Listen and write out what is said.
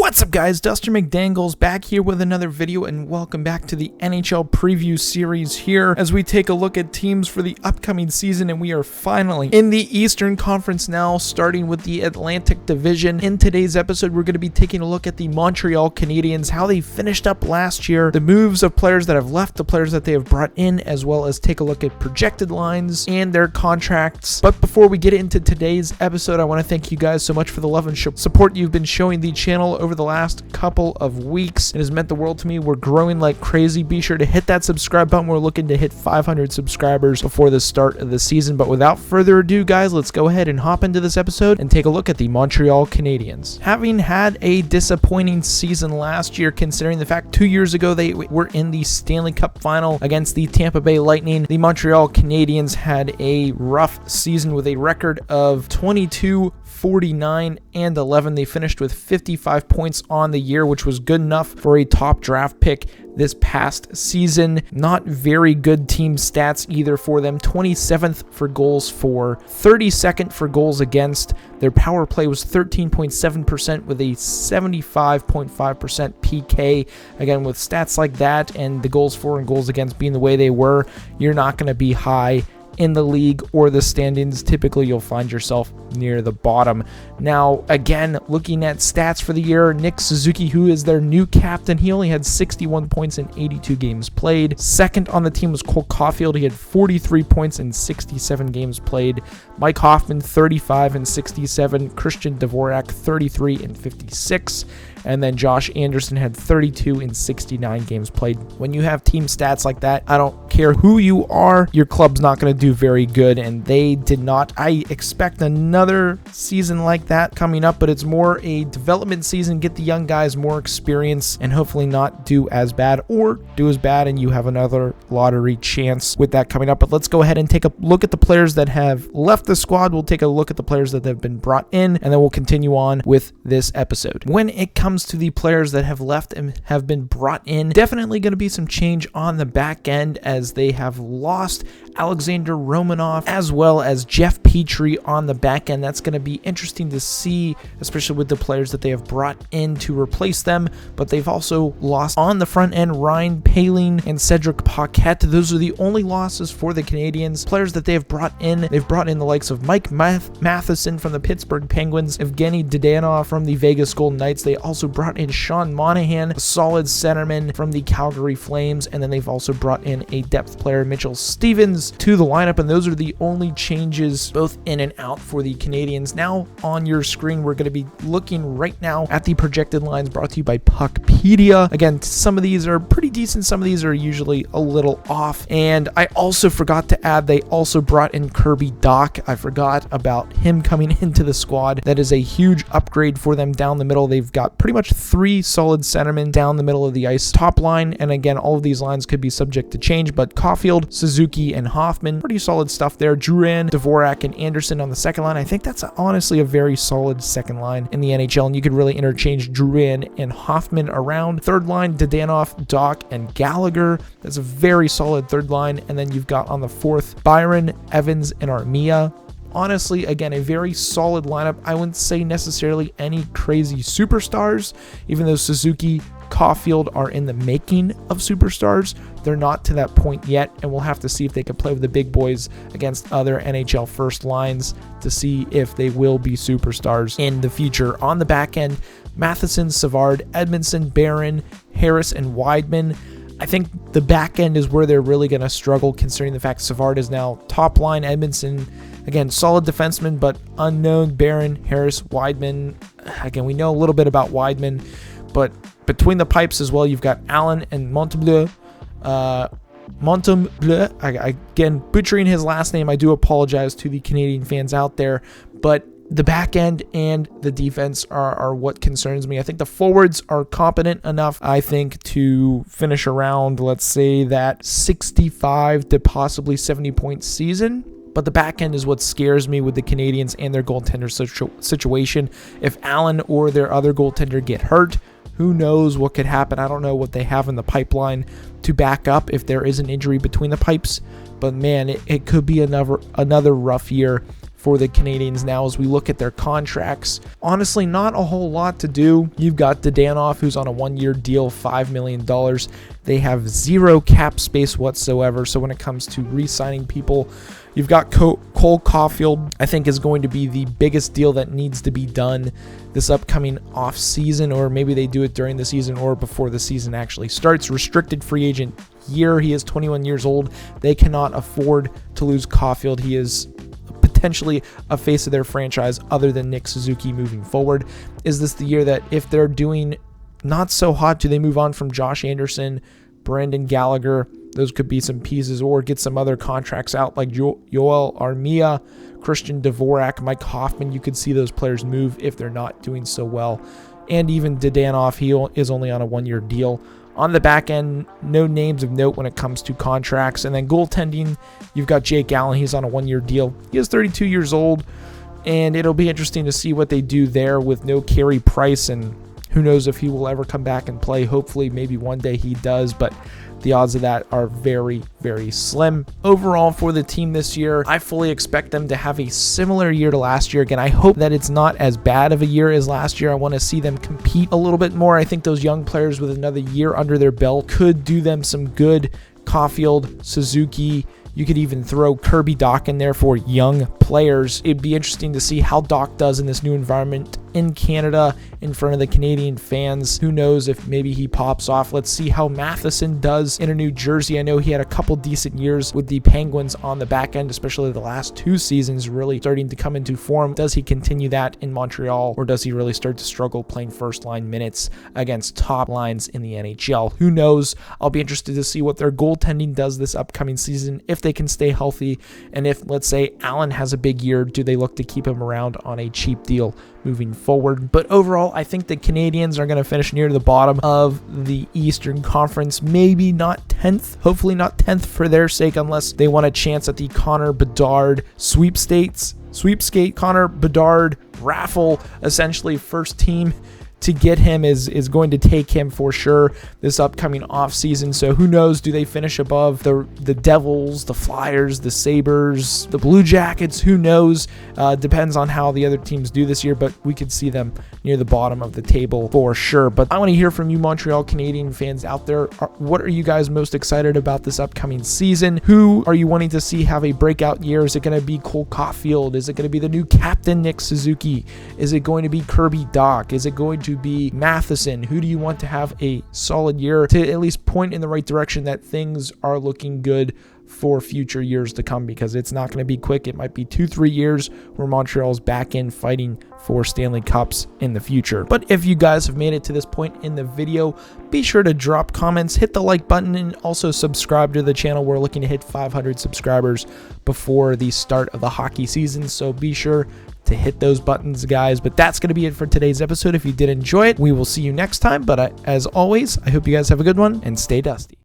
What's up, guys? Duster McDangles back here with another video, and welcome back to the NHL preview series here as we take a look at teams for the upcoming season. And we are finally in the Eastern Conference now, starting with the Atlantic Division. In today's episode, we're going to be taking a look at the Montreal Canadiens, how they finished up last year, the moves of players that have left, the players that they have brought in, as well as take a look at projected lines and their contracts. But before we get into today's episode, I want to thank you guys so much for the love and support you've been showing the channel over the last couple of weeks. It has meant the world to me. We're growing like crazy. Be sure to hit that subscribe button. We're looking to hit 500 subscribers before the start of the season. But without further ado, guys, let's go ahead and hop into this episode and take a look at the Montreal Canadiens. Having had a disappointing season last year, considering the fact 2 years ago they were in the Stanley Cup final against the Tampa Bay Lightning, the Montreal Canadiens had a rough season with a record of 22-49-11. They finished with 55 points on the year, which was good enough for a top draft pick this past season. Not very good team stats either for them. 27th for goals for, 32nd for goals against. Their power play was 13.7% with a 75.5% PK. Again, with stats like that and the goals for and goals against being the way they were, you're not going to be high in the league or the standings. Typically, you'll find yourself near the bottom. Now, again, looking at stats for the year, Nick Suzuki, who is their new captain, he only had 61 points in 82 games played. Second on the team was Cole Caulfield. He had 43 points in 67 games played. Mike Hoffman, 35 and 67. Christian Dvorak, 33 and 56. And then Josh Anderson had 32 in 69 games played. When you have team stats like that, I don't care who you are, your club's not going to do very good, and they did not. I expect another season like that coming up, but it's more a development season, get the young guys more experience, and hopefully not do as bad or do as bad, and you have another lottery chance with that coming up. But let's go ahead and take a look at the players that have left the squad. We'll take a look at the players that have been brought in, and then we'll continue on with this episode. When it comes to the players that have left and have been brought in, definitely going to be some change on the back end as they have lost Alexander Romanov as well as Jeff Petrie on the back end. That's going to be interesting to see, especially with the players that they have brought in to replace them. But they've also lost on the front end Ryan Poehling and Cedric Paquette. Those are the only losses for the Canadiens. Players that they have brought in, they've brought in the likes of Mike Matheson from the Pittsburgh Penguins, Evgeny Dadanov from the Vegas Golden Knights. They also brought in Sean Monahan, a solid centerman from the Calgary Flames, and then they've also brought in a depth player, Mitchell Stevens, to the lineup. And those are the only changes both in and out for the Canadiens. Now on your screen, we're going to be looking right now at the projected lines brought to you by Puckpedia. Again, some of these are pretty decent, some of these are usually a little off. And I also forgot to add, they also brought in Kirby Dach. I forgot about him coming into the squad. That is a huge upgrade for them down the middle. They've got pretty much three solid centermen down the middle of the ice. Top line, and again, all of these lines could be subject to change, but Caulfield, Suzuki, and Hoffman, pretty solid stuff there. Drouin, Dvorak, and Anderson on the second line. I think that's honestly a very solid second line in the NHL, and you could really interchange Drouin and Hoffman around. Third line, Dadanov, Dach, and Gallagher. That's a very solid third line. And then you've got on the fourth, Byron, Evans, and Armia. Honestly, again, a very solid lineup. I wouldn't say necessarily any crazy superstars, even though Suzuki, Caulfield are in the making of superstars. They're not to that point yet, and we'll have to see if they can play with the big boys against other NHL first lines to see if they will be superstars in the future. On the back end, Matheson, Savard, Edmondson, Barron, Harris, and Wideman. I think the back end is where they're really going to struggle, considering the fact Savard is now top line. Edmondson, again, solid defenseman, but unknown. Barron, Harris, Wideman. Again, we know a little bit about Wideman, but between the pipes as well, you've got Allen and Montaineer. Again, butchering his last name. I do apologize to the Canadian fans out there, but the back end and the defense are what concerns me. I think the forwards are competent enough, I think, to finish around, let's say, that 65 to possibly 70-point season. But the back end is what scares me with the Canadiens and their goaltender situation. If Allen or their other goaltender get hurt, who knows what could happen. I don't know what they have in the pipeline to back up if there is an injury between the pipes. But man, it could be another rough year for the Canadiens now as we look at their contracts. Honestly, not a whole lot to do. You've got Dadanoff, who's on a 1-year deal, $5 million. They have zero cap space whatsoever. So when it comes to re-signing people, you've got Cole Caulfield, I think is going to be the biggest deal that needs to be done this upcoming off season, or maybe they do it during the season or before the season actually starts. Restricted free agent year. He is 21 years old. They cannot afford to lose Caulfield. He is potentially a face of their franchise other than Nick Suzuki moving forward. Is this the year that if they're doing not so hot, do they move on from Josh Anderson, Brandon Gallagher? Those could be some pieces, or get some other contracts out like Yoel Armia, Christian Dvorak, Mike Hoffman. You could see those players move if they're not doing so well. And even Dadanoff, he is only on a 1-year deal. On the back end, no names of note when it comes to contracts. And then goaltending, you've got Jake Allen. He's on a 1-year deal. He is 32 years old, and it'll be interesting to see what they do there with no Carey Price, and who knows if he will ever come back and play. Hopefully, maybe one day he does, but the odds of that are very, very slim. Overall, for the team this year, I fully expect them to have a similar year to last year. Again, I hope that it's not as bad of a year as last year. I want to see them compete a little bit more. I think those young players with another year under their belt could do them some good. Caulfield, Suzuki, you could even throw Kirby Dach in there for young players. It'd be interesting to see how Dach does in this new environment in Canada in front of the Canadian fans. Who knows if maybe he pops off. Let's see how Matheson does in a New Jersey. I know he had a couple decent years with the Penguins on the back end, especially the last 2 seasons, really starting to come into form. Does he continue that in Montreal, or does he really start to struggle playing first line minutes against top lines in the NHL? Who knows? I'll be interested to see what their goaltending does this upcoming season, if they can stay healthy, and if, let's say, Allen has a big year, do they look to keep him around on a cheap deal moving forward? But overall, I think the Canadiens are going to finish near the bottom of the Eastern Conference. Maybe not 10th, hopefully not 10th for their sake, unless they want a chance at the Connor Bedard sweepskate. Connor Bedard raffle, essentially first team to get him is going to take him for sure this upcoming offseason. So who knows, do they finish above the Devils, the Flyers, the Sabres, the Blue Jackets? Who knows? Depends on how the other teams do this year, but we could see them near the bottom of the table for sure. But I want to hear from you Montreal Canadiens fans out there. What are you guys most excited about this upcoming season? Who are you wanting to see have a breakout year? Is it going to be Cole Caulfield? Is it going to be the new captain Nick Suzuki? Is it going to be Kirby Dach? Is it going to be Matheson? Who do you want to have a solid year to at least point in the right direction that things are looking good for future years to come? Because it's not going to be quick. It might be 2-3 years where Montreal's back in fighting for Stanley Cups in the future. But if you guys have made it to this point in the video, be sure to drop comments, hit the like button, and also subscribe to the channel. We're looking to hit 500 subscribers before the start of the hockey season, so be sure to hit those buttons, guys. But that's going to be it for today's episode. If you did enjoy it, we will see you next time. But as always, I hope you guys have a good one and stay dusty.